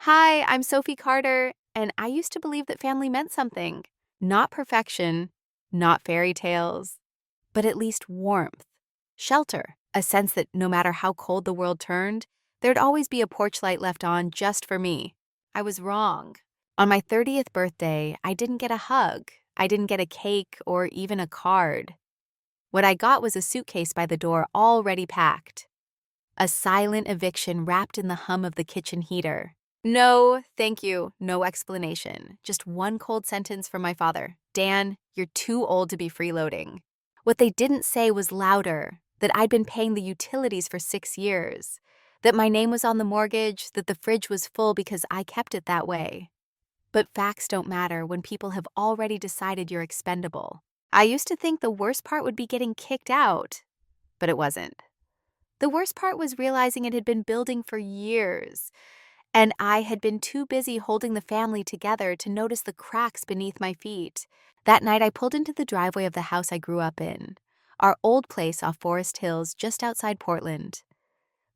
Hi, I'm Sophie Carter, and I used to believe that family meant something. Not perfection, not fairy tales, but at least warmth, shelter, a sense that no matter how cold the world turned, there'd always be a porch light left on just for me. I was wrong. On my 30th birthday, I didn't get a hug. I didn't get a cake or even a card. What I got was a suitcase by the door already packed. A silent eviction wrapped in the hum of the kitchen heater. No, thank you. No explanation. Just one cold sentence from my father. Dan, you're too old to be freeloading. What they didn't say was louder, that I'd been paying the utilities for 6 years, that my name was on the mortgage, that the fridge was full because I kept it that way. But facts don't matter when people have already decided you're expendable. I used to think the worst part would be getting kicked out, but it wasn't. The worst part was realizing it had been building for years, and I had been too busy holding the family together to notice the cracks beneath my feet. That night, I pulled into the driveway of the house I grew up in, our old place off Forest Hills just outside Portland.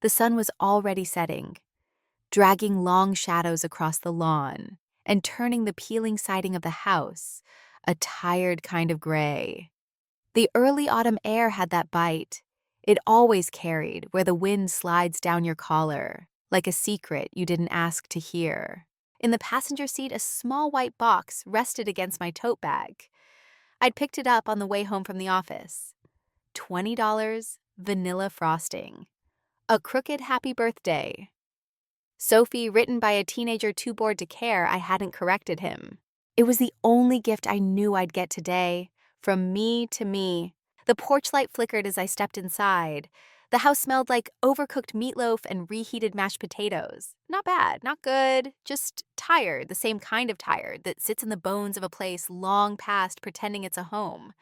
The sun was already setting, dragging long shadows across the lawn and turning the peeling siding of the house a tired kind of gray. The early autumn air had that bite it always carried, where the wind slides down your collar, like a secret you didn't ask to hear. In the passenger seat, a small white box rested against my tote bag. I'd picked it up on the way home from the office. $20, vanilla frosting. A crooked happy birthday. Sophie, written by a teenager too bored to care I hadn't corrected him. It was the only gift I knew I'd get today, from me to me. The porch light flickered as I stepped inside. The house smelled like overcooked meatloaf and reheated mashed potatoes. Not bad, not good, just tired, the same kind of tired that sits in the bones of a place long past pretending it's a home.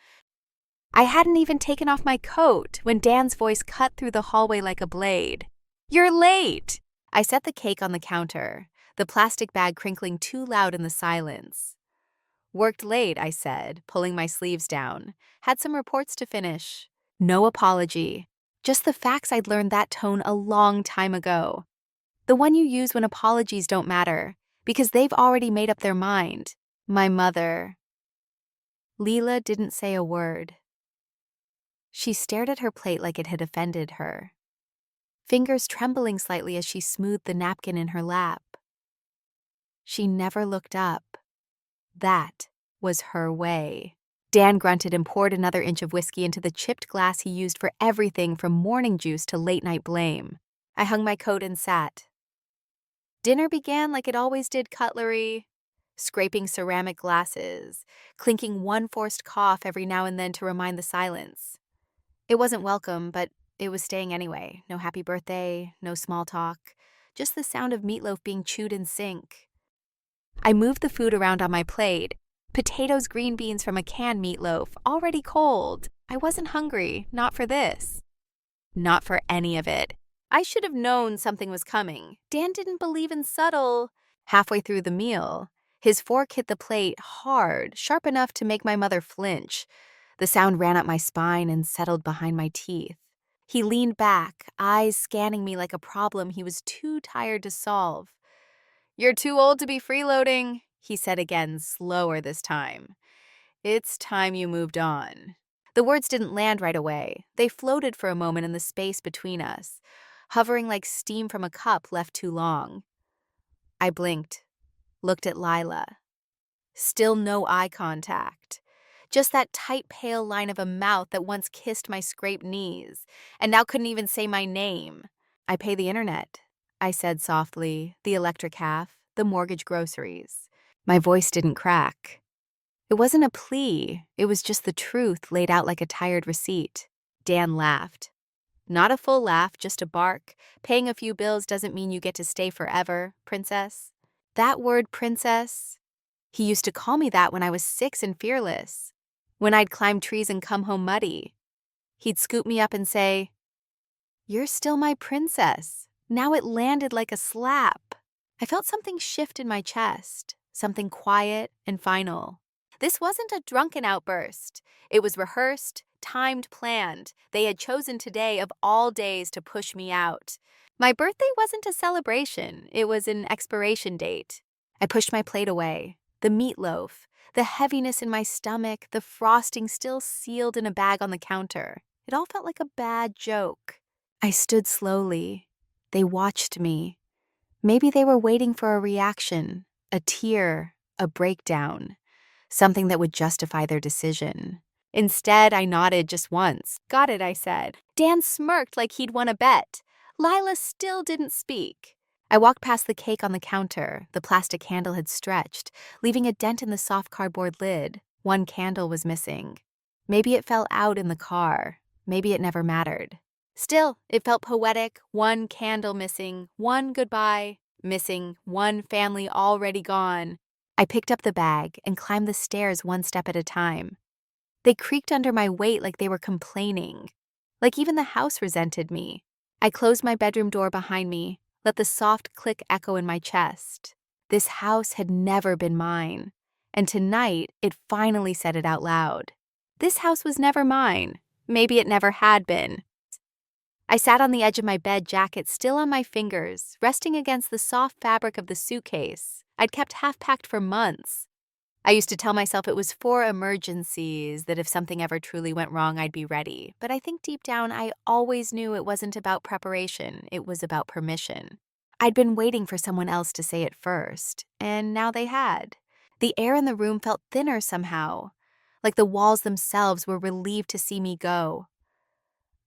I hadn't even taken off my coat when Dan's voice cut through the hallway like a blade. "You're late!" I set the cake on the counter, the plastic bag crinkling too loud in the silence. "Worked late," I said, pulling my sleeves down. "Had some reports to finish." No apology. Just the facts I'd learned that tone a long time ago. The one you use when apologies don't matter, because they've already made up their mind. My mother. Leela didn't say a word. She stared at her plate like it had offended her, fingers trembling slightly as she smoothed the napkin in her lap. She never looked up. That was her way. Dan grunted and poured another inch of whiskey into the chipped glass he used for everything from morning juice to late-night blame. I hung my coat and sat. Dinner began like it always did, cutlery, scraping ceramic glasses, clinking one forced cough every now and then to remind the silence. It wasn't welcome, but it was staying anyway. No happy birthday, no small talk, just the sound of meatloaf being chewed in sync. I moved the food around on my plate. Potatoes, green beans from a canned meatloaf, already cold. I wasn't hungry, not for this. Not for any of it. I should have known something was coming. Dan didn't believe in subtle. Halfway through the meal, his fork hit the plate hard, sharp enough to make my mother flinch. The sound ran up my spine and settled behind my teeth. He leaned back, eyes scanning me like a problem he was too tired to solve. "You're too old to be freeloading," he said again, slower this time. "It's time you moved on." The words didn't land right away. They floated for a moment in the space between us, hovering like steam from a cup left too long. I blinked, looked at Lila. Still no eye contact. Just that tight, pale line of a mouth that once kissed my scraped knees, and now couldn't even say my name. "I pay the internet," I said softly, "the electric half, the mortgage, groceries." My voice didn't crack. It wasn't a plea, it was just the truth laid out like a tired receipt. Dan laughed. Not a full laugh, just a bark. "Paying a few bills doesn't mean you get to stay forever, princess." That word, princess, he used to call me that when I was 6 and fearless, when I'd climb trees and come home muddy. He'd scoop me up and say, "You're still my princess." Now it landed like a slap. I felt something shift in my chest, something quiet and final. This wasn't a drunken outburst. It was rehearsed, timed, planned. They had chosen today of all days to push me out. My birthday wasn't a celebration, it was an expiration date. I pushed my plate away. The meatloaf, the heaviness in my stomach, the frosting still sealed in a bag on the counter. It all felt like a bad joke. I stood slowly. They watched me. Maybe they were waiting for a reaction, a tear, a breakdown, something that would justify their decision. Instead, I nodded just once. Got it, I said. Dan smirked like he'd won a bet. Lila still didn't speak. I walked past the cake on the counter. The plastic handle had stretched, leaving a dent in the soft cardboard lid. One candle was missing. Maybe it fell out in the car. Maybe it never mattered. Still, it felt poetic. One candle missing, one goodbye missing, one family already gone. I picked up the bag and climbed the stairs one step at a time. They creaked under my weight like they were complaining, like even the house resented me. I closed my bedroom door behind me, let the soft click echo in my chest. This house had never been mine, and tonight it finally said it out loud. This house was never mine. Maybe it never had been. I sat on the edge of my bed, jacket still on my fingers, resting against the soft fabric of the suitcase I'd kept half-packed for months. I used to tell myself it was for emergencies, that if something ever truly went wrong, I'd be ready. But I think deep down, I always knew it wasn't about preparation, it was about permission. I'd been waiting for someone else to say it first, and now they had. The air in the room felt thinner somehow, like the walls themselves were relieved to see me go.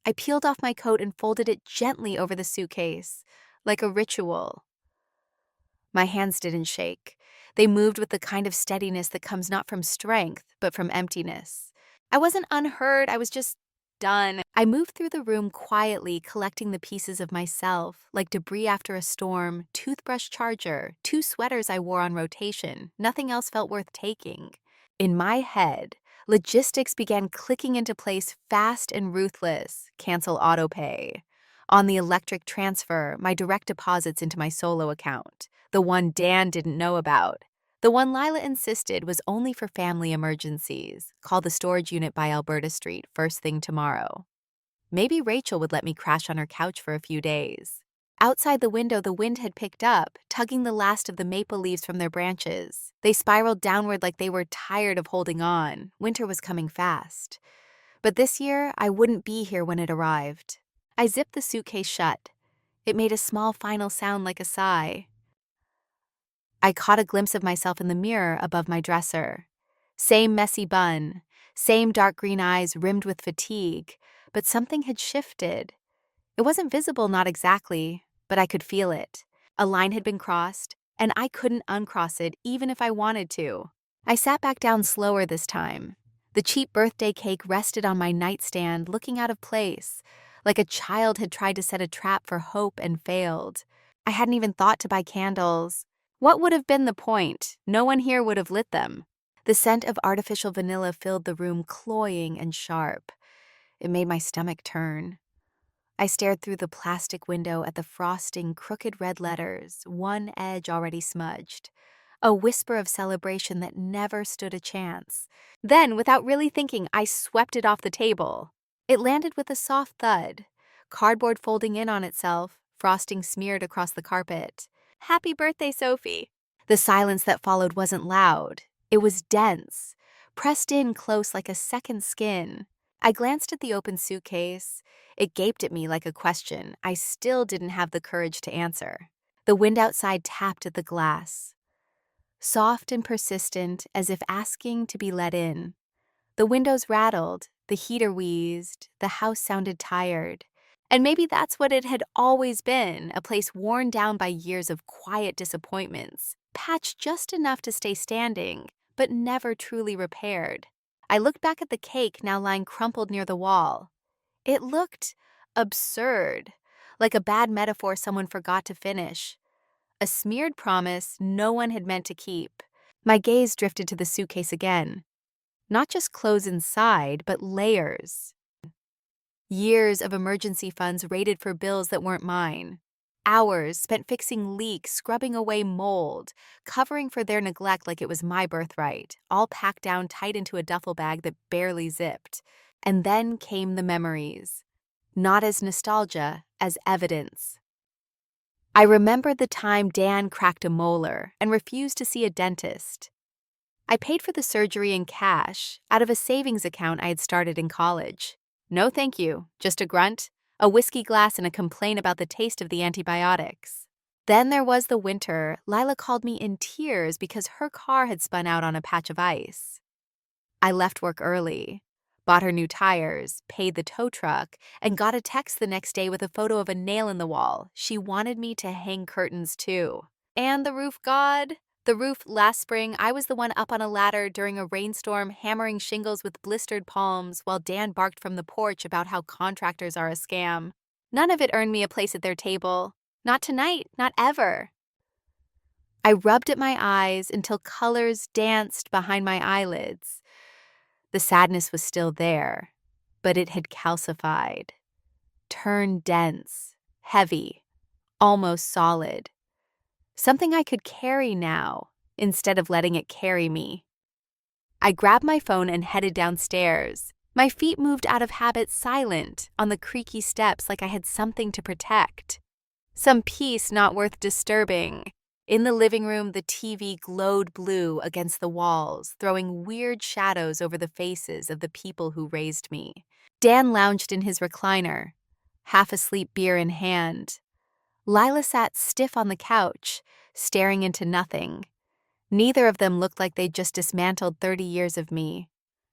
I peeled off my coat and folded it gently over the suitcase, like a ritual. My hands didn't shake. They moved with the kind of steadiness that comes not from strength, but from emptiness. I wasn't unheard, I was just done. I moved through the room quietly, collecting the pieces of myself, like debris after a storm, toothbrush charger, 2 sweaters I wore on rotation. Nothing else felt worth taking. In my head, logistics began clicking into place fast and ruthless. Cancel autopay. On the electric transfer, my direct deposits into my solo account, the one Dan didn't know about. The one Lila insisted was only for family emergencies. Call the storage unit by Alberta Street first thing tomorrow. Maybe Rachel would let me crash on her couch for a few days. Outside the window, the wind had picked up, tugging the last of the maple leaves from their branches. They spiraled downward like they were tired of holding on. Winter was coming fast. But this year, I wouldn't be here when it arrived. I zipped the suitcase shut. It made a small final sound like a sigh. I caught a glimpse of myself in the mirror above my dresser. Same messy bun, same dark green eyes rimmed with fatigue, but something had shifted. It wasn't visible, not exactly, but I could feel it. A line had been crossed, and I couldn't uncross it even if I wanted to. I sat back down slower this time. The cheap birthday cake rested on my nightstand, looking out of place, like a child had tried to set a trap for hope and failed. I hadn't even thought to buy candles. What would have been the point? No one here would have lit them. The scent of artificial vanilla filled the room, cloying and sharp. It made my stomach turn. I stared through the plastic window at the frosting, crooked red letters, one edge already smudged. A whisper of celebration that never stood a chance. Then, without really thinking, I swept it off the table. It landed with a soft thud, cardboard folding in on itself, frosting smeared across the carpet. Happy birthday, Sophie. The silence that followed wasn't loud. It was dense, pressed in close like a second skin. I glanced at the open suitcase. It gaped at me like a question I still didn't have the courage to answer. The wind outside tapped at the glass, soft and persistent, as if asking to be let in. The windows rattled, the heater wheezed, the house sounded tired. And maybe that's what it had always been, a place worn down by years of quiet disappointments, patched just enough to stay standing, but never truly repaired. I looked back at the cake now lying crumpled near the wall. It looked absurd, like a bad metaphor someone forgot to finish. A smeared promise no one had meant to keep. My gaze drifted to the suitcase again. Not just clothes inside, but layers. Years of emergency funds raided for bills that weren't mine. Hours spent fixing leaks, scrubbing away mold, covering for their neglect like it was my birthright, all packed down tight into a duffel bag that barely zipped. And then came the memories. Not as nostalgia, as evidence. I remembered the time Dan cracked a molar and refused to see a dentist. I paid for the surgery in cash out of a savings account I had started in college. No thank you, just a grunt, a whiskey glass, and a complaint about the taste of the antibiotics. Then there was the winter. Lila called me in tears because her car had spun out on a patch of ice. I left work early, bought her new tires, paid the tow truck, and got a text the next day with a photo of a nail in the wall. She wanted me to hang curtains too. And the roof god? The roof last spring, I was the one up on a ladder during a rainstorm, hammering shingles with blistered palms while Dan barked from the porch about how contractors are a scam. None of it earned me a place at their table. Not tonight, not ever. I rubbed at my eyes until colors danced behind my eyelids. The sadness was still there, but it had calcified, turned dense, heavy, almost solid. Something I could carry now, instead of letting it carry me. I grabbed my phone and headed downstairs. My feet moved out of habit silent on the creaky steps like I had something to protect. Some peace not worth disturbing. In the living room, the TV glowed blue against the walls, throwing weird shadows over the faces of the people who raised me. Dan lounged in his recliner, half asleep, beer in hand. Lila sat stiff on the couch, staring into nothing. Neither of them looked like they'd just dismantled 30 years of me.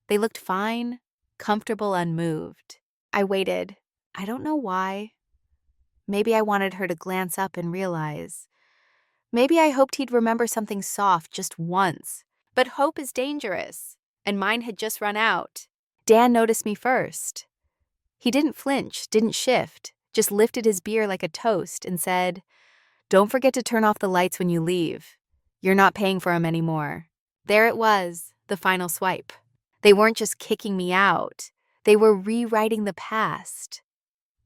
They looked fine, comfortable, unmoved. I waited. I don't know why. Maybe I wanted her to glance up and realize. Maybe I hoped he'd remember something soft just once. But hope is dangerous, and mine had just run out. Dan noticed me first. He didn't flinch, didn't shift, just lifted his beer like a toast and said, "Don't forget to turn off the lights when you leave. You're not paying for them anymore." There it was, the final swipe. They weren't just kicking me out. They were rewriting the past,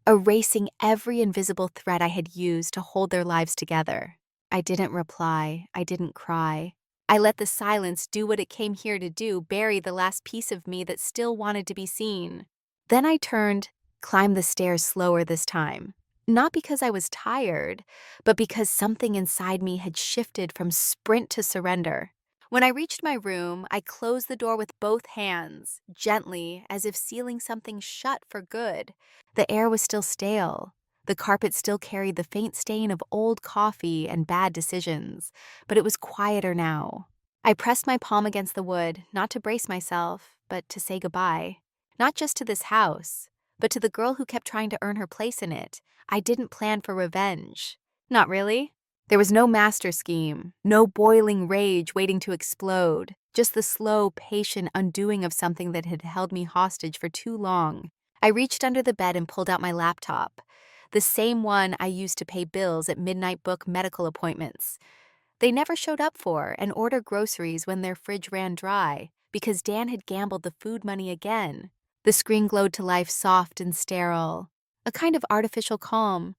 erasing every invisible thread I had used to hold their lives together. I didn't reply. I didn't cry. I let the silence do what it came here to do, bury the last piece of me that still wanted to be seen. Then I turned, climbed the stairs slower this time. Not because I was tired, but because something inside me had shifted from sprint to surrender. When I reached my room, I closed the door with both hands, gently, as if sealing something shut for good. The air was still stale. The carpet still carried the faint stain of old coffee and bad decisions, but it was quieter now. I pressed my palm against the wood, not to brace myself, but to say goodbye. Not just to this house, but to the girl who kept trying to earn her place in it. I didn't plan for revenge. Not really. There was no master scheme, no boiling rage waiting to explode, just the slow, patient undoing of something that had held me hostage for too long. I reached under the bed and pulled out my laptop, the same one I used to pay bills at midnight book medical appointments. They never showed up for and order groceries when their fridge ran dry because Dan had gambled the food money again. The screen glowed to life, soft and sterile, a kind of artificial calm.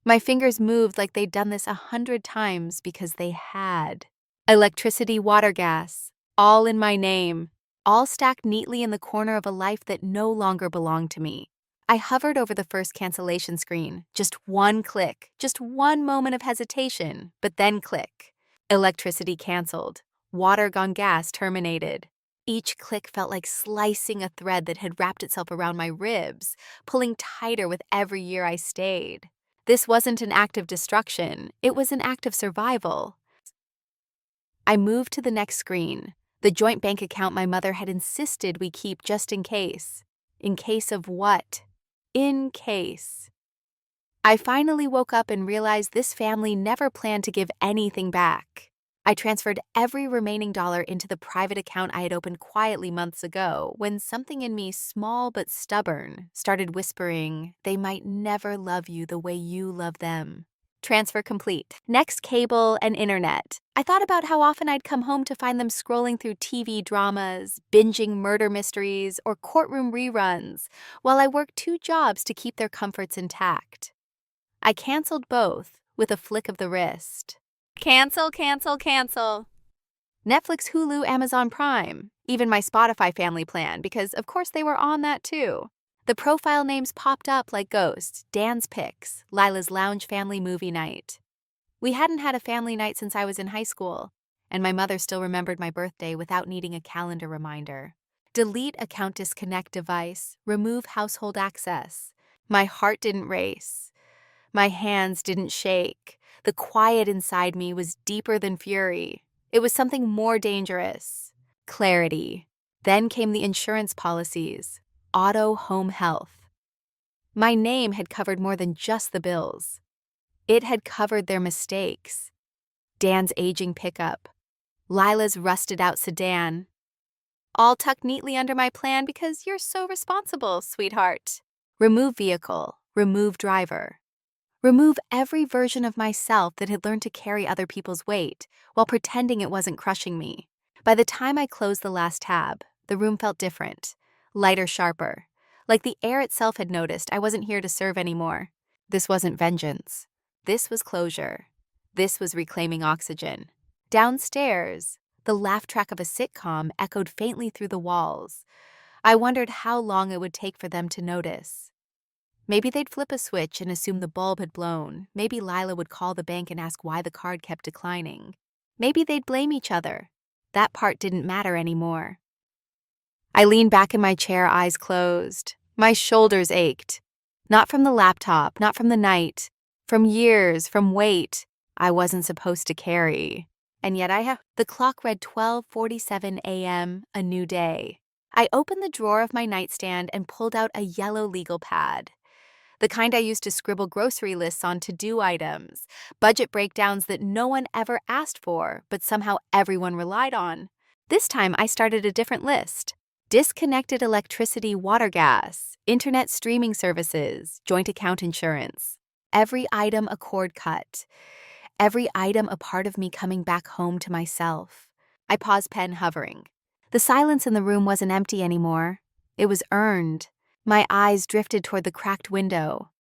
My fingers moved like they'd done this 100 times because they had. Electricity, water, gas, all in my name, all stacked neatly in the corner of a life that no longer belonged to me. I hovered over the first cancellation screen. Just one click, just one moment of hesitation, but then click. Electricity canceled. Water gone, gas terminated. Each click felt like slicing a thread that had wrapped itself around my ribs, pulling tighter with every year I stayed. This wasn't an act of destruction. It was an act of survival. I moved to the next screen, the joint bank account my mother had insisted we keep just in case. In case of what? In case. I finally woke up and realized this family never planned to give anything back. I transferred every remaining dollar into the private account I had opened quietly months ago when something in me, small but stubborn, started whispering, they might never love you the way you love them. Transfer complete. Next, cable and internet. I thought about how often I'd come home to find them scrolling through TV dramas, binging murder mysteries, or courtroom reruns, while I worked 2 jobs to keep their comforts intact. I canceled both with a flick of the wrist. Cancel, cancel, cancel. Netflix, Hulu, Amazon Prime, even my Spotify family plan, because of course they were on that too. The profile names popped up like ghosts: Dan's Picks, Lila's Lounge Family Movie Night, We hadn't had a family night since I was in high school, and my mother still remembered my birthday without needing a calendar reminder. Delete account disconnect device, remove household access. My heart didn't race. My hands didn't shake. The quiet inside me was deeper than fury. It was something more dangerous. Clarity. Then came the insurance policies. Auto home health. My name had covered more than just the bills. It had covered their mistakes. Dan's aging pickup. Lila's rusted-out sedan. All tucked neatly under my plan because you're so responsible, sweetheart. Remove vehicle. Remove driver. Remove every version of myself that had learned to carry other people's weight while pretending it wasn't crushing me. By the time I closed the last tab, the room felt different, lighter, sharper. Like the air itself had noticed I wasn't here to serve anymore. This wasn't vengeance. This was closure. This was reclaiming oxygen. Downstairs, the laugh track of a sitcom echoed faintly through the walls. I wondered how long it would take for them to notice. Maybe they'd flip a switch and assume the bulb had blown. Maybe Lila would call the bank and ask why the card kept declining. Maybe they'd blame each other. That part didn't matter anymore. I leaned back in my chair, eyes closed. My shoulders ached. Not from the laptop, not from the night. From years, from weight I wasn't supposed to carry. And yet the clock read 12:47 a.m., a new day. I opened the drawer of my nightstand and pulled out a yellow legal pad. The kind I used to scribble grocery lists on to-do items, budget breakdowns that no one ever asked for, but somehow everyone relied on. This time I started a different list. Disconnected electricity, water, gas, internet streaming services, joint account insurance. Every item a cord cut. Every item a part of me coming back home to myself. I paused, pen hovering. The silence in the room wasn't empty anymore. It was earned. My eyes drifted toward the cracked window.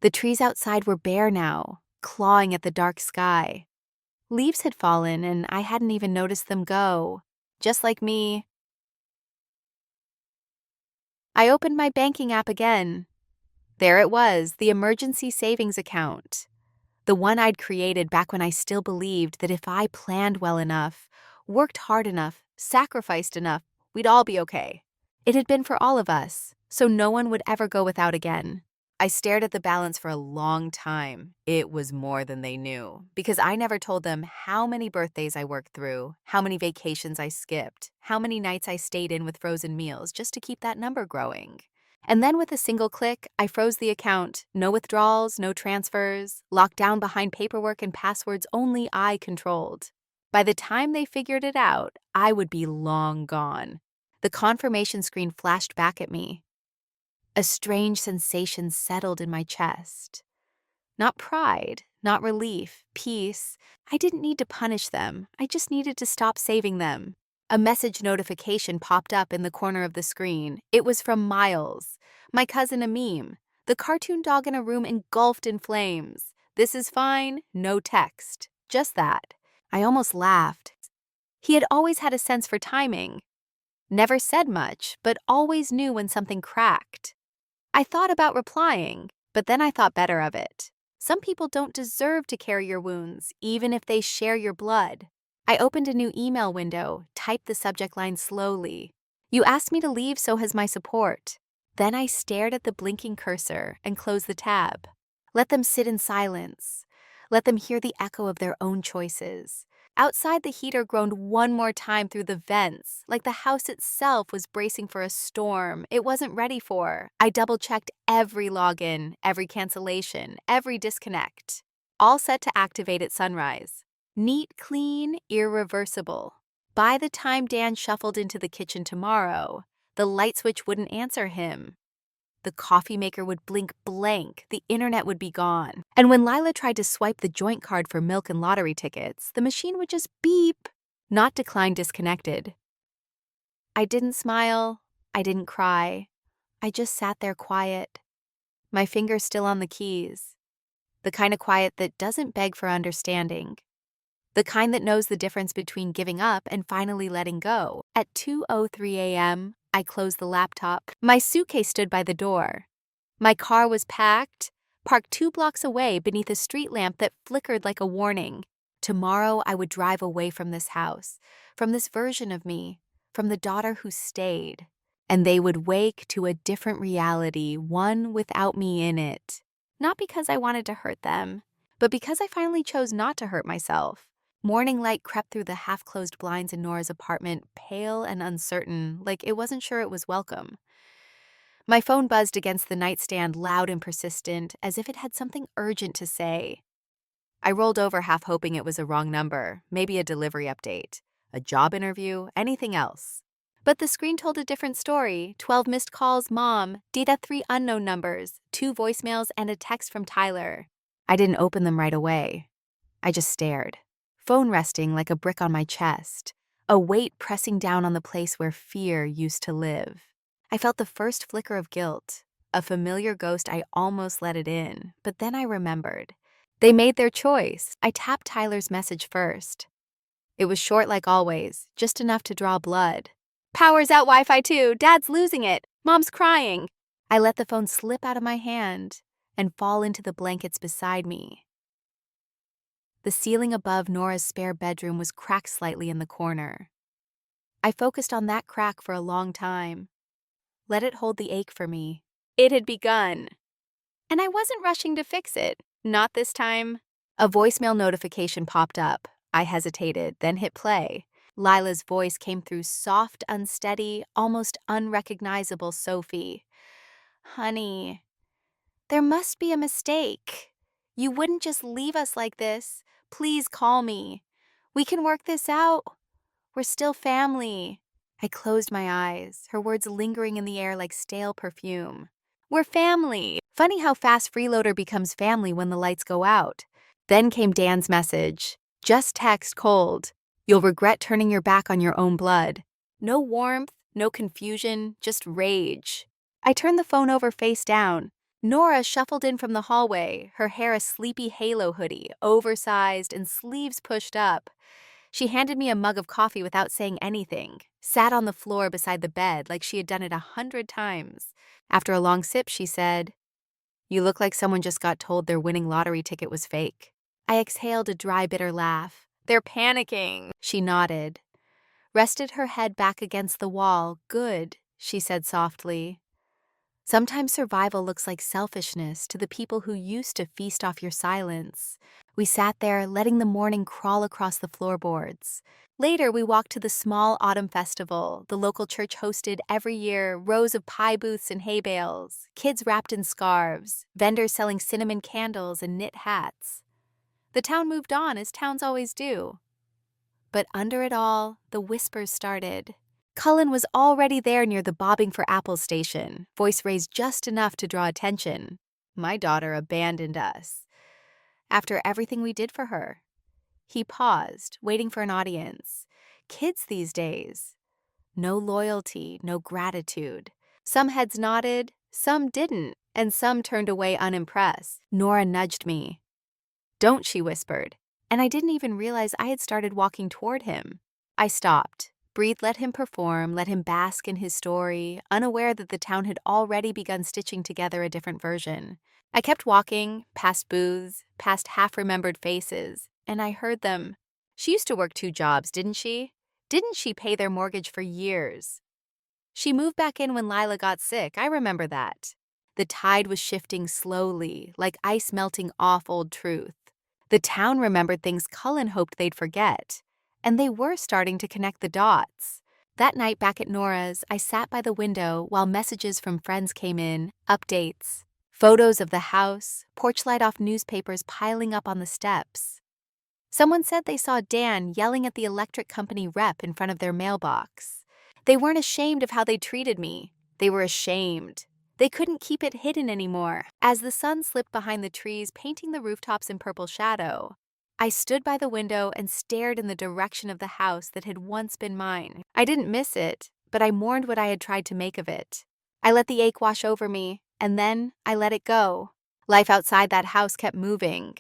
The trees outside were bare now, clawing at the dark sky. Leaves had fallen, and I hadn't even noticed them go. Just like me. I opened my banking app again. There it was, the emergency savings account. The one I'd created back when I still believed that if I planned well enough, worked hard enough, sacrificed enough, we'd all be okay. It had been for all of us, so no one would ever go without again. I stared at the balance for a long time. It was more than they knew, because I never told them how many birthdays I worked through, how many vacations I skipped, how many nights I stayed in with frozen meals just to keep that number growing. And then with a single click, I froze the account. No withdrawals, no transfers, locked down behind paperwork and passwords only I controlled. By the time they figured it out, I would be long gone. The confirmation screen flashed back at me. A strange sensation settled in my chest. Not pride, not relief, peace. I didn't need to punish them. I just needed to stop saving them. A message notification popped up in the corner of the screen. It was from Miles, my cousin Ameem, the cartoon dog in a room engulfed in flames. This is fine, no text. Just that. I almost laughed. He had always had a sense for timing. Never said much, but always knew when something cracked. I thought about replying, but then I thought better of it. Some people don't deserve to carry your wounds, even if they share your blood. I opened a new email window, typed the subject line slowly. You asked me to leave, so has my support. Then I stared at the blinking cursor and closed the tab. Let them sit in silence. Let them hear the echo of their own choices. Outside, the heater groaned one more time through the vents, like the house itself was bracing for a storm it wasn't ready for. I double-checked every login, every cancellation, every disconnect. All set to activate at sunrise. Neat, clean, irreversible. By the time Dan shuffled into the kitchen tomorrow, the light switch wouldn't answer him. The coffee maker would blink blank, the internet would be gone. And when Lila tried to swipe the joint card for milk and lottery tickets, the machine would just beep, not decline disconnected. I didn't smile, I didn't cry. I just sat there quiet, my fingers still on the keys. The kind of quiet that doesn't beg for understanding. The kind that knows the difference between giving up and finally letting go. At 2:03 a.m., I closed the laptop. My suitcase stood by the door. My car was packed, parked 2 blocks away beneath a street lamp that flickered like a warning. Tomorrow I would drive away from this house, from this version of me, from the daughter who stayed. And they would wake to a different reality, one without me in it. Not because I wanted to hurt them, but because I finally chose not to hurt myself. Morning light crept through the half-closed blinds in Nora's apartment, pale and uncertain, like it wasn't sure it was welcome. My phone buzzed against the nightstand, loud and persistent, as if it had something urgent to say. I rolled over, half hoping it was a wrong number, maybe a delivery update, a job interview, anything else. But the screen told a different story. 12 missed calls, Mom, data 3 unknown numbers, 2 voicemails, and a text from Tyler. I didn't open them right away. I just stared, phone resting like a brick on my chest, a weight pressing down on the place where fear used to live. I felt the first flicker of guilt, a familiar ghost. I almost let it in, but then I remembered. They made their choice. I tapped Tyler's message first. It was short like always, just enough to draw blood. Power's out, Wi-Fi too. Dad's losing it. Mom's crying. I let the phone slip out of my hand and fall into the blankets beside me. The ceiling above Nora's spare bedroom was cracked slightly in the corner. I focused on that crack for a long time. Let it hold the ache for me. It had begun. And I wasn't rushing to fix it. Not this time. A voicemail notification popped up. I hesitated, then hit play. Lila's voice came through, soft, unsteady, almost unrecognizable. Sophie. Honey, there must be a mistake. You wouldn't just leave us like this. Please call me. We can work this out. We're still family. I closed my eyes, her words lingering in the air like stale perfume. We're family. Funny how fast Freeloader becomes family when the lights go out. Then came Dan's message. Just text, cold. You'll regret turning your back on your own blood. No warmth, no confusion, just rage. I turned the phone over face down. Nora shuffled in from the hallway, her hair a sleepy halo hoodie, oversized and sleeves pushed up. She handed me a mug of coffee without saying anything, sat on the floor beside the bed like she had done it 100 times. After a long sip, she said, "You look like someone just got told their winning lottery ticket was fake." I exhaled a dry, bitter laugh. "They're panicking." She nodded, rested her head back against the wall. "Good," she said softly. Sometimes survival looks like selfishness to the people who used to feast off your silence. We sat there, letting the morning crawl across the floorboards. Later, we walked to the small autumn festival the local church hosted every year, rows of pie booths and hay bales, kids wrapped in scarves, vendors selling cinnamon candles and knit hats. The town moved on, as towns always do. But under it all, the whispers started. Cullen was already there near the bobbing for apples station, voice raised just enough to draw attention. My daughter abandoned us. After everything we did for her. He paused, waiting for an audience. Kids these days. No loyalty, no gratitude. Some heads nodded, some didn't, and some turned away unimpressed. Nora nudged me. "Don't," she whispered, and I didn't even realize I had started walking toward him. I stopped. Breathed, let him perform, let him bask in his story, unaware that the town had already begun stitching together a different version. I kept walking, past booths, past half-remembered faces, and I heard them. She used to work 2 jobs, didn't she? Didn't she pay their mortgage for years? She moved back in when Lila got sick, I remember that. The tide was shifting slowly, like ice melting off old truth. The town remembered things Cullen hoped they'd forget. And they were starting to connect the dots. That night back at Nora's, I sat by the window while messages from friends came in, updates, photos of the house, porch light off newspapers piling up on the steps. Someone said they saw Dan yelling at the electric company rep in front of their mailbox. They weren't ashamed of how they treated me. They were ashamed. They couldn't keep it hidden anymore. As the sun slipped behind the trees, painting the rooftops in purple shadow, I stood by the window and stared in the direction of the house that had once been mine. I didn't miss it, but I mourned what I had tried to make of it. I let the ache wash over me, and then I let it go. Life outside that house kept moving.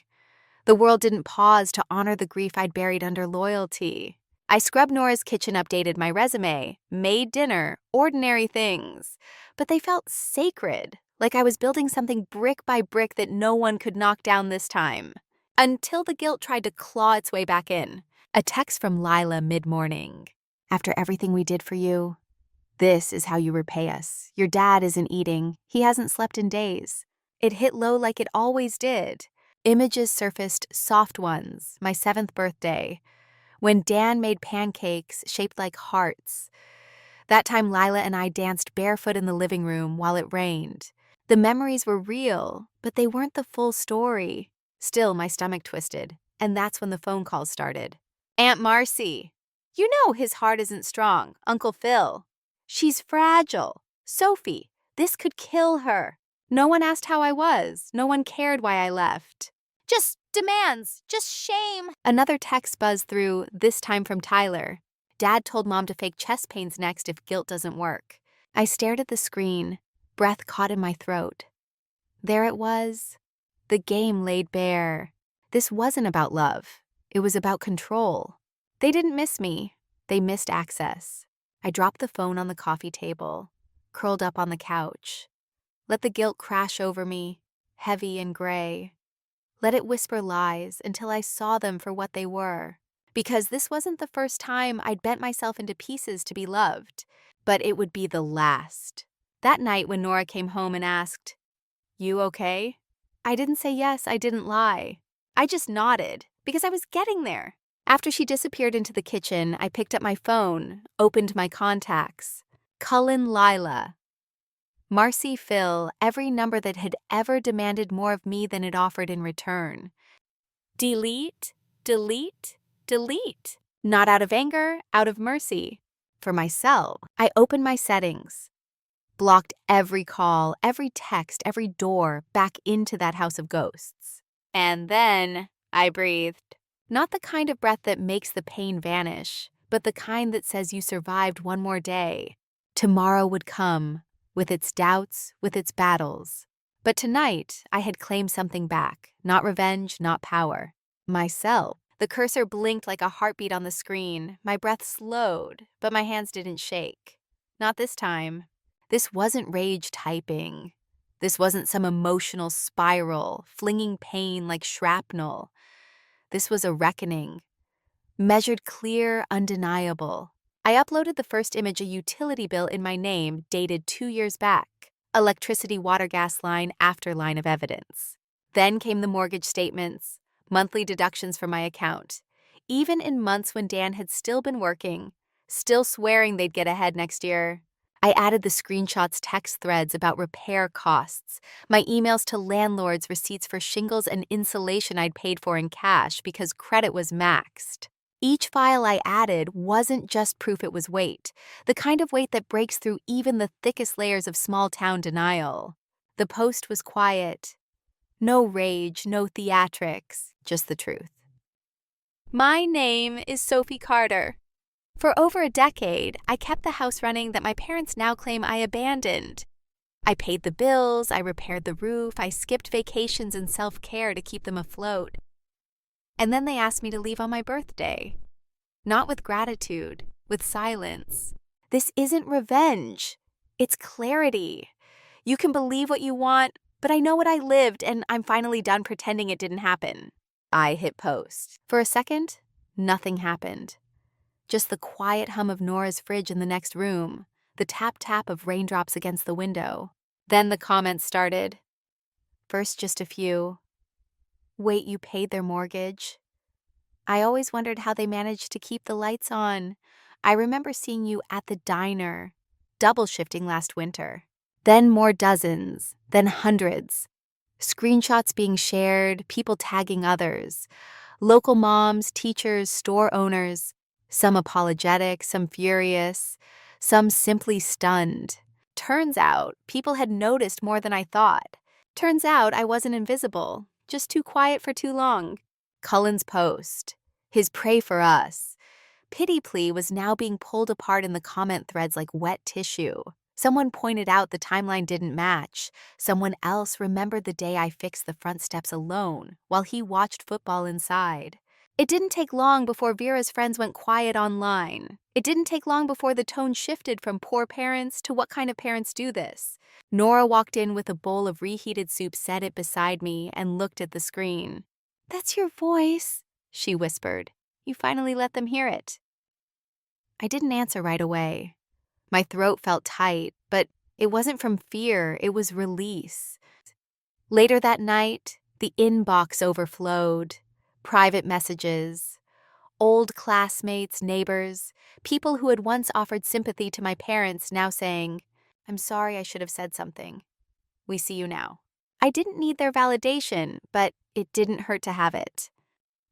The world didn't pause to honor the grief I'd buried under loyalty. I scrubbed Nora's kitchen, updated my resume, made dinner, ordinary things. But they felt sacred, like I was building something brick by brick that no one could knock down this time. Until the guilt tried to claw its way back in. A text from Lila mid-morning. After everything we did for you, this is how you repay us. Your dad isn't eating. He hasn't slept in days. It hit low like it always did. Images surfaced, soft ones, my 7th birthday, when Dan made pancakes shaped like hearts. That time Lila and I danced barefoot in the living room while it rained. The memories were real, but they weren't the full story. Still, my stomach twisted, and that's when the phone calls started. Aunt Marcy. You know his heart isn't strong, Uncle Phil. She's fragile. Sophie, this could kill her. No one asked how I was. No one cared why I left. Just demands, just shame. Another text buzzed through, this time from Tyler. Dad told Mom to fake chest pains next if guilt doesn't work. I stared at the screen, breath caught in my throat. There it was. The game laid bare. This wasn't about love. It was about control. They didn't miss me. They missed access. I dropped the phone on the coffee table, curled up on the couch. Let the guilt crash over me, heavy and gray. Let it whisper lies until I saw them for what they were. Because this wasn't the first time I'd bent myself into pieces to be loved, but it would be the last. That night when Nora came home and asked, "You okay?" I didn't say yes, I didn't lie. I just nodded, because I was getting there. After she disappeared into the kitchen, I picked up my phone, opened my contacts. Cullen Lila. Marcy Phil, every number that had ever demanded more of me than it offered in return. Delete, delete, delete. Not out of anger, out of mercy. For myself, I opened my settings. Blocked every call, every text, every door back into that house of ghosts. And then I breathed. Not the kind of breath that makes the pain vanish, but the kind that says you survived one more day. Tomorrow would come, with its doubts, with its battles. But tonight, I had claimed something back. Not revenge, not power. Myself. The cursor blinked like a heartbeat on the screen. My breath slowed, but my hands didn't shake. Not this time. This wasn't rage typing. This wasn't some emotional spiral, flinging pain like shrapnel. This was a reckoning. Measured clear, undeniable. I uploaded the first image, a utility bill in my name, dated 2 years back. Electricity, water, gas line, after line of evidence. Then came the mortgage statements, monthly deductions from my account. Even in months when Dan had still been working, still swearing they'd get ahead next year. I added the screenshots, text threads about repair costs, my emails to landlords, receipts for shingles and insulation I'd paid for in cash because credit was maxed. Each file I added wasn't just proof, it was weight, the kind of weight that breaks through even the thickest layers of small-town denial. The post was quiet. No rage, no theatrics, just the truth. My name is Sophie Carter. For over a decade, I kept the house running that my parents now claim I abandoned. I paid the bills, I repaired the roof, I skipped vacations and self-care to keep them afloat. And then they asked me to leave on my birthday. Not with gratitude, with silence. This isn't revenge. It's clarity. You can believe what you want, but I know what I lived and I'm finally done pretending it didn't happen. I hit post. For a second, nothing happened. Just the quiet hum of Nora's fridge in the next room, the tap-tap of raindrops against the window. Then the comments started. First just a few. Wait, you paid their mortgage? I always wondered how they managed to keep the lights on. I remember seeing you at the diner, double shifting last winter. Then more dozens, then hundreds. Screenshots being shared, people tagging others. Local moms, teachers, store owners. Some apologetic, some furious, some simply stunned. Turns out, people had noticed more than I thought. Turns out I wasn't invisible, just too quiet for too long. Cullen's post, his pray for us. Pity plea was now being pulled apart in the comment threads like wet tissue. Someone pointed out the timeline didn't match. Someone else remembered the day I fixed the front steps alone while he watched football inside. It didn't take long before Vera's friends went quiet online. It didn't take long before the tone shifted from poor parents to what kind of parents do this. Nora walked in with a bowl of reheated soup, set it beside me, and looked at the screen. "That's your voice," she whispered. "You finally let them hear it." I didn't answer right away. My throat felt tight, but it wasn't from fear, it was release. Later that night, the inbox overflowed. Private messages. Old classmates, neighbors, people who had once offered sympathy to my parents now saying, "I'm sorry, I should have said something. We see you now." I didn't need their validation, but it didn't hurt to have it.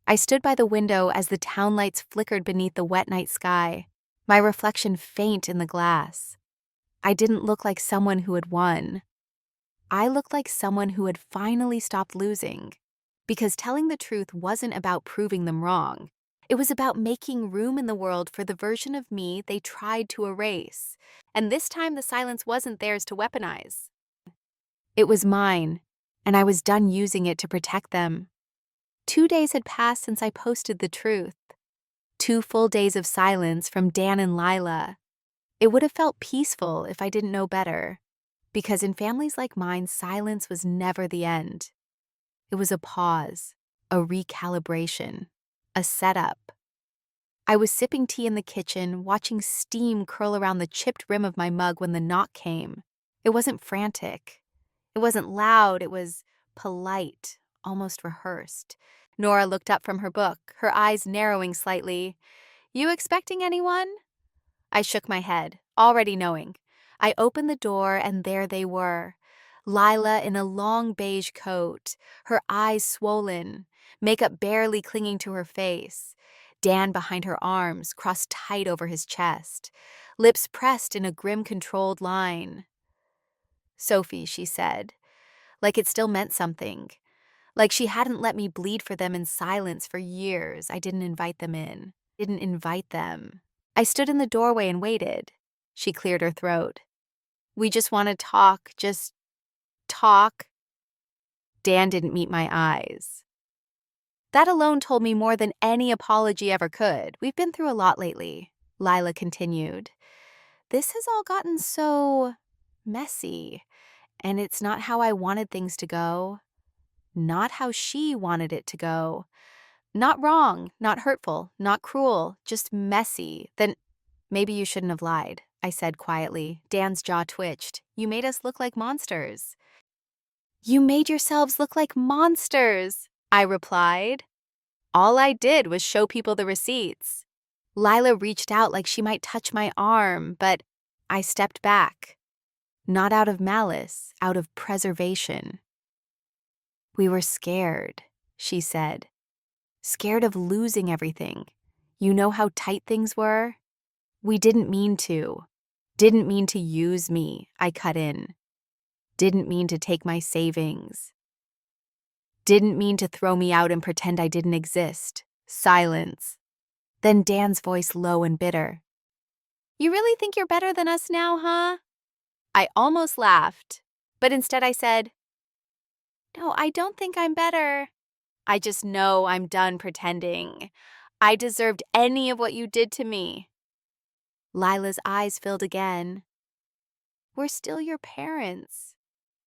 I stood by the window as the town lights flickered beneath the wet night sky, my reflection faint in the glass. I didn't look like someone who had won. I looked like someone who had finally stopped losing, because telling the truth wasn't about proving them wrong. It was about making room in the world for the version of me they tried to erase. And this time the silence wasn't theirs to weaponize. It was mine, and I was done using it to protect them. 2 days had passed since I posted the truth. 2 full days of silence from Dan and Lila. It would have felt peaceful if I didn't know better, because in families like mine, silence was never the end. It was a pause, a recalibration, a setup. I was sipping tea in the kitchen, watching steam curl around the chipped rim of my mug when the knock came. It wasn't frantic. It wasn't loud. It was polite, almost rehearsed. Nora looked up from her book, her eyes narrowing slightly. "You expecting anyone?" I shook my head, already knowing. I opened the door, and there they were. Lila in a long beige coat, her eyes swollen, makeup barely clinging to her face. Dan behind her arms, crossed tight over his chest, lips pressed in a grim, controlled line. "Sophie," she said, like it still meant something. Like she hadn't let me bleed for them in silence for years. I didn't invite them in. Didn't invite them. I stood in the doorway and waited. She cleared her throat. "We just want to talk, just talk." Dan didn't meet my eyes. That alone told me more than any apology ever could. "We've been through a lot lately," Lila continued. "This has all gotten so messy, and it's not how I wanted things to go. Not how she wanted it to go. Not wrong, not hurtful, not cruel, just messy. Then maybe you shouldn't have lied," I said quietly. Dan's jaw twitched. "You made us look like monsters." "You made yourselves look like monsters," I replied. "All I did was show people the receipts." Lila reached out like she might touch my arm, but I stepped back. Not out of malice, out of preservation. "We were scared," she said. "Scared of losing everything. You know how tight things were? We didn't mean to. Didn't mean to use me," I cut in. "Didn't mean to take my savings. Didn't mean to throw me out and pretend I didn't exist." Silence. Then Dan's voice low and bitter. "You really think you're better than us now, huh?" I almost laughed, but instead I said, "No, I don't think I'm better. I just know I'm done pretending. I deserved any of what you did to me." Lila's eyes filled again. "We're still your parents."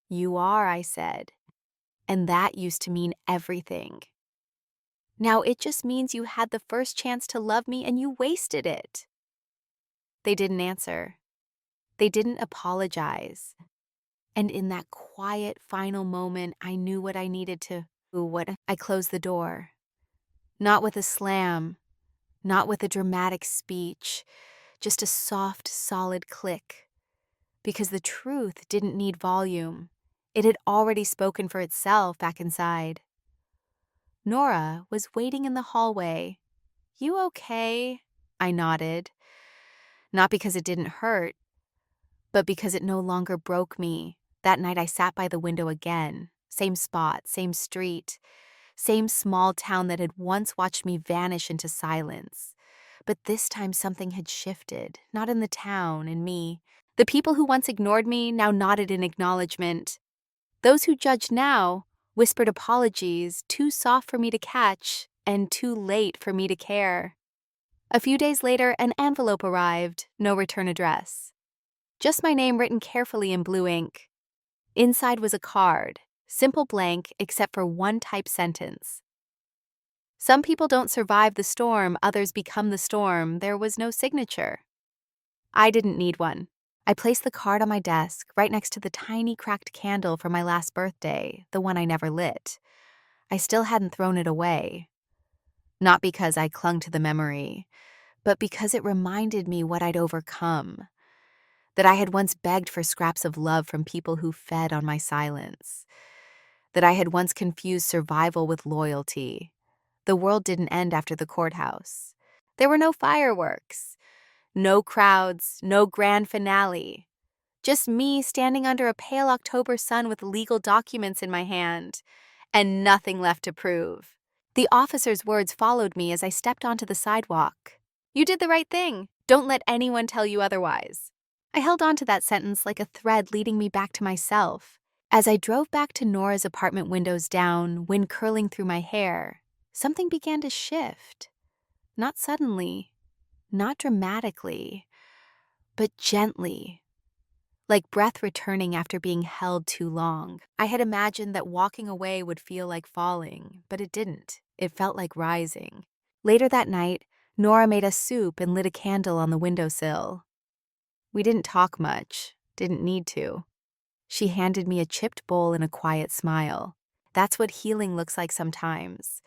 "You are," I said. "And that used to mean everything. Now it just means you had the first chance to love me and you wasted it." They didn't answer. They didn't apologize. And in that quiet final moment, I knew what I needed to do. I closed the door. Not with a slam, not with a dramatic speech, just a soft, solid click. Because the truth didn't need volume. It had already spoken for itself back inside. Nora was waiting in the hallway. "You okay?" I nodded. Not because it didn't hurt, but because it no longer broke me. That night I sat by the window again. Same spot, same street, same small town that had once watched me vanish into silence. But this time something had shifted, not in the town, in me. The people who once ignored me now nodded in acknowledgement. Those who judged now whispered apologies, too soft for me to catch and too late for me to care. A few days later, an envelope arrived, no return address. Just my name written carefully in blue ink. Inside was a card, simple blank except for one typed sentence. Some people don't survive the storm, others become the storm. There was no signature. I didn't need one. I placed the card on my desk, right next to the tiny cracked candle from my last birthday, the one I never lit. I still hadn't thrown it away. Not because I clung to the memory, but because it reminded me what I'd overcome. That I had once begged for scraps of love from people who fed on my silence. That I had once confused survival with loyalty. The world didn't end after the courthouse. There were no fireworks, no crowds, no grand finale. Just me standing under a pale October sun with legal documents in my hand, and nothing left to prove. The officer's words followed me as I stepped onto the sidewalk. "You did the right thing. Don't let anyone tell you otherwise." I held on to that sentence like a thread leading me back to myself. As I drove back to Nora's apartment, windows down, wind curling through my hair, something began to shift. Not suddenly, not dramatically, but gently. Like breath returning after being held too long. I had imagined that walking away would feel like falling, but it didn't. It felt like rising. Later that night, Nora made us soup and lit a candle on the windowsill. We didn't talk much, didn't need to. She handed me a chipped bowl and a quiet smile. That's what healing looks like sometimes.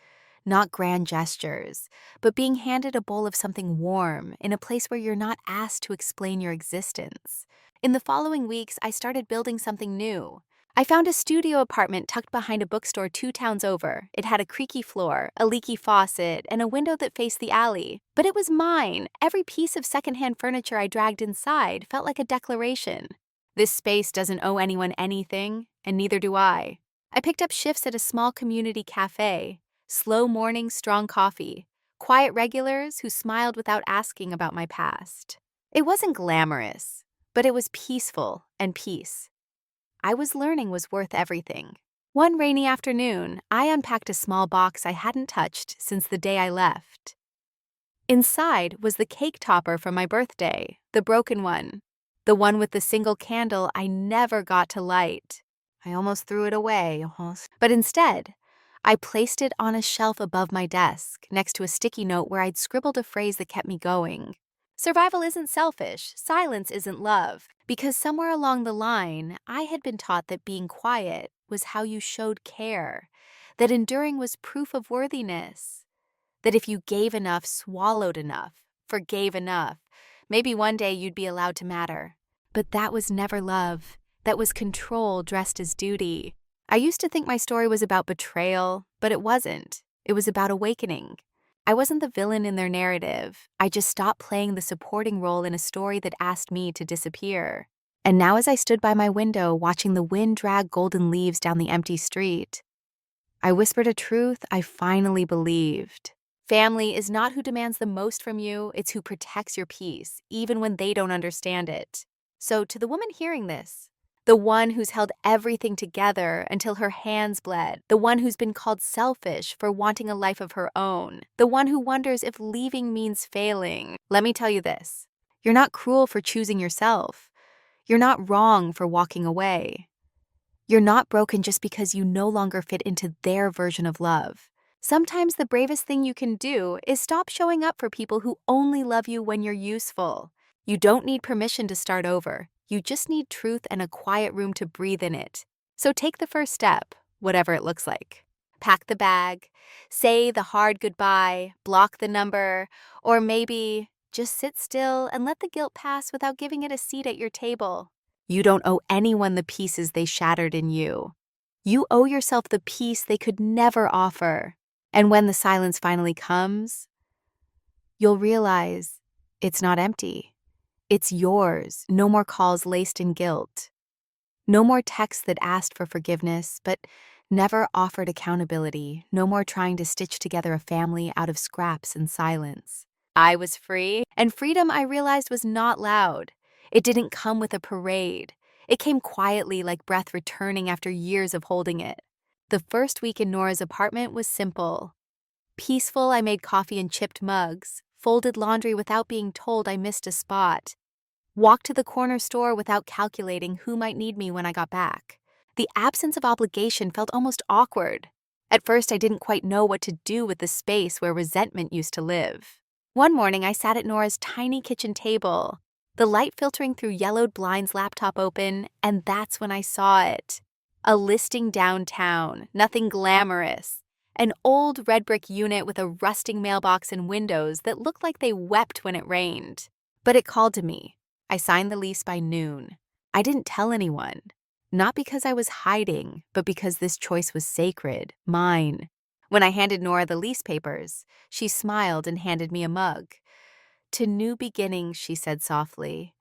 Not grand gestures, but being handed a bowl of something warm in a place where you're not asked to explain your existence. In the following weeks, I started building something new. I found a studio apartment tucked behind a bookstore 2 towns over. It had a creaky floor, a leaky faucet, and a window that faced the alley. But it was mine. Every piece of secondhand furniture I dragged inside felt like a declaration. This space doesn't owe anyone anything, and neither do I. I picked up shifts at a small community cafe. Slow mornings, strong coffee. Quiet regulars who smiled without asking about my past. It wasn't glamorous, but it was peaceful, and peace I was learning was worth everything. One rainy afternoon, I unpacked a small box I hadn't touched since the day I left. Inside was the cake topper from my birthday, the broken one. The one with the single candle I never got to light. I almost threw it away, but instead, I placed it on a shelf above my desk, next to a sticky note where I'd scribbled a phrase that kept me going. Survival isn't selfish, silence isn't love, because somewhere along the line, I had been taught that being quiet was how you showed care, that enduring was proof of worthiness, that if you gave enough, swallowed enough, forgave enough, maybe one day you'd be allowed to matter. But that was never love. That was control dressed as duty. I used to think my story was about betrayal, but it wasn't. It was about awakening. I wasn't the villain in their narrative. I just stopped playing the supporting role in a story that asked me to disappear. And now as I stood by my window watching the wind drag golden leaves down the empty street, I whispered a truth I finally believed. Family is not who demands the most from you, it's who protects your peace, even when they don't understand it. So to the woman hearing this, the one who's held everything together until her hands bled, the one who's been called selfish for wanting a life of her own, the one who wonders if leaving means failing, let me tell you this. You're not cruel for choosing yourself. You're not wrong for walking away. You're not broken just because you no longer fit into their version of love. Sometimes the bravest thing you can do is stop showing up for people who only love you when you're useful. You don't need permission to start over. You just need truth and a quiet room to breathe in it. So take the first step, whatever it looks like. Pack the bag, say the hard goodbye, block the number, or maybe just sit still and let the guilt pass without giving it a seat at your table. You don't owe anyone the pieces they shattered in you. You owe yourself the peace they could never offer. And when the silence finally comes, you'll realize it's not empty. It's yours. No more calls laced in guilt. No more texts that asked for forgiveness, but never offered accountability. No more trying to stitch together a family out of scraps and silence. I was free, and freedom I realized was not loud. It didn't come with a parade. It came quietly like breath returning after years of holding it. The first week in Nora's apartment was simple. Peaceful, I made coffee in chipped mugs. folded laundry without being told I missed a spot, walked to the corner store without calculating who might need me when I got back. The absence of obligation felt almost awkward. At first, I didn't quite know what to do with the space where resentment used to live. One morning, I sat at Nora's tiny kitchen table, the light filtering through yellowed blinds, laptop open, and that's when I saw it. A listing downtown, nothing glamorous. An old red brick unit with a rusting mailbox and windows that looked like they wept when it rained. But it called to me. I signed the lease by noon. I didn't tell anyone. Not because I was hiding, but because this choice was sacred, mine. When I handed Nora the lease papers, she smiled and handed me a mug. "To new beginnings," she said softly.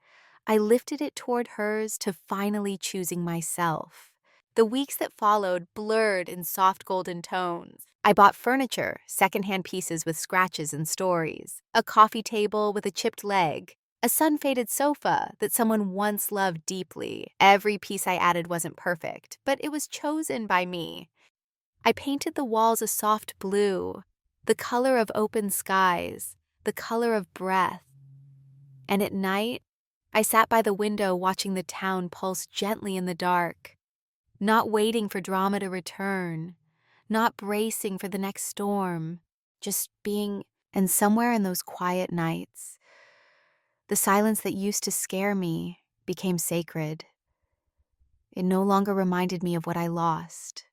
I lifted it toward hers, to finally choosing myself. The weeks that followed blurred in soft golden tones. I bought furniture, secondhand pieces with scratches and stories, a coffee table with a chipped leg, a sun-faded sofa that someone once loved deeply. Every piece I added wasn't perfect, but it was chosen by me. I painted the walls a soft blue, the color of open skies, the color of breath. And at night, I sat by the window watching the town pulse gently in the dark, not waiting for drama to return, not bracing for the next storm, just being. And somewhere in those quiet nights, the silence that used to scare me became sacred. It no longer reminded me of what I lost.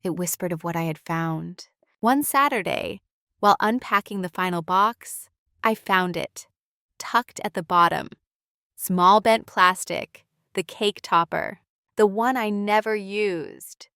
It whispered of what I had found. One Saturday, while unpacking the final box, I found it, tucked at the bottom. Small bent plastic, the cake topper, the one I never used,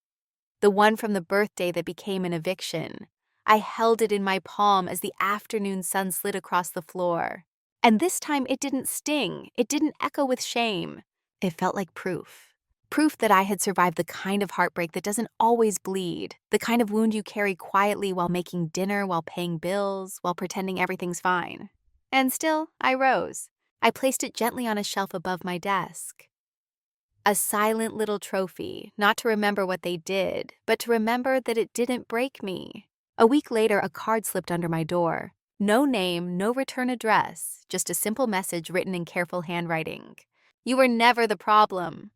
the one from the birthday that became an eviction. I held it in my palm as the afternoon sun slid across the floor. And this time it didn't sting, it didn't echo with shame. It felt like proof. Proof that I had survived the kind of heartbreak that doesn't always bleed, the kind of wound you carry quietly while making dinner, while paying bills, while pretending everything's fine. And still, I rose. I placed it gently on a shelf above my desk. A silent little trophy, not to remember what they did, but to remember that it didn't break me. A week later, a card slipped under my door. No name, no return address, just a simple message written in careful handwriting. "You were never the problem.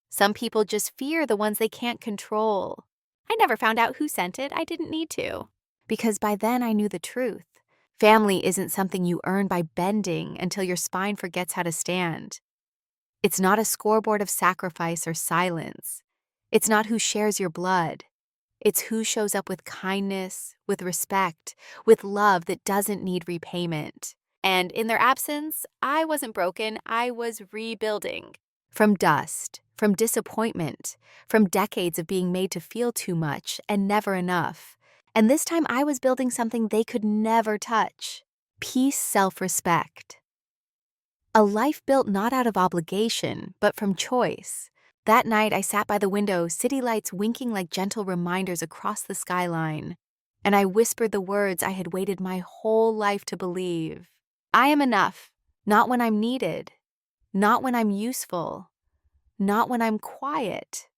Some people just fear the ones they can't control." I never found out who sent it. I didn't need to. Because by then I knew the truth. Family isn't something you earn by bending until your spine forgets how to stand. It's not a scoreboard of sacrifice or silence. It's not who shares your blood. It's who shows up with kindness, with respect, with love that doesn't need repayment. And in their absence, I wasn't broken, I was rebuilding. From dust, from disappointment, from decades of being made to feel too much and never enough. And this time I was building something they could never touch. Peace, self-respect. A life built not out of obligation, but from choice. That night, I sat by the window, city lights winking like gentle reminders across the skyline, and I whispered the words I had waited my whole life to believe. I am enough, not when I'm needed, not when I'm useful, not when I'm quiet,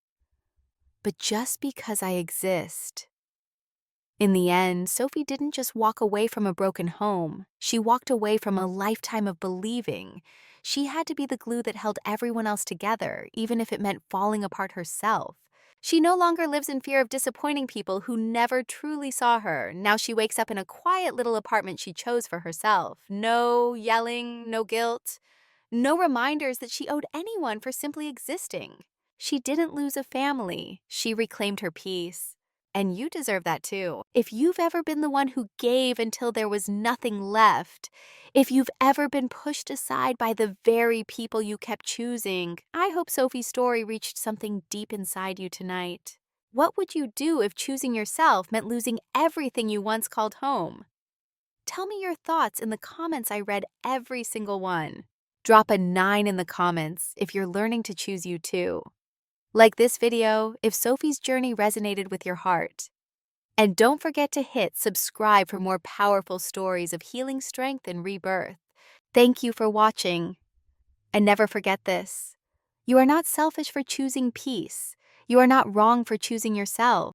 but just because I exist. In the end, Sophie didn't just walk away from a broken home. She walked away from a lifetime of believing. She had to be the glue that held everyone else together, even if it meant falling apart herself. She no longer lives in fear of disappointing people who never truly saw her. Now she wakes up in a quiet little apartment she chose for herself. No yelling, no guilt, no reminders that she owed anyone for simply existing. She didn't lose a family. She reclaimed her peace. And you deserve that too. If you've ever been the one who gave until there was nothing left, if you've ever been pushed aside by the very people you kept choosing, I hope Sophie's story reached something deep inside you tonight. What would you do if choosing yourself meant losing everything you once called home? Tell me your thoughts in the comments. I read every single one. Drop a 9 in the comments if you're learning to choose you too. Like this video if Sophie's journey resonated with your heart. And don't forget to hit subscribe for more powerful stories of healing, strength, and rebirth. Thank you for watching. And never forget this: you are not selfish for choosing peace. You are not wrong for choosing yourself.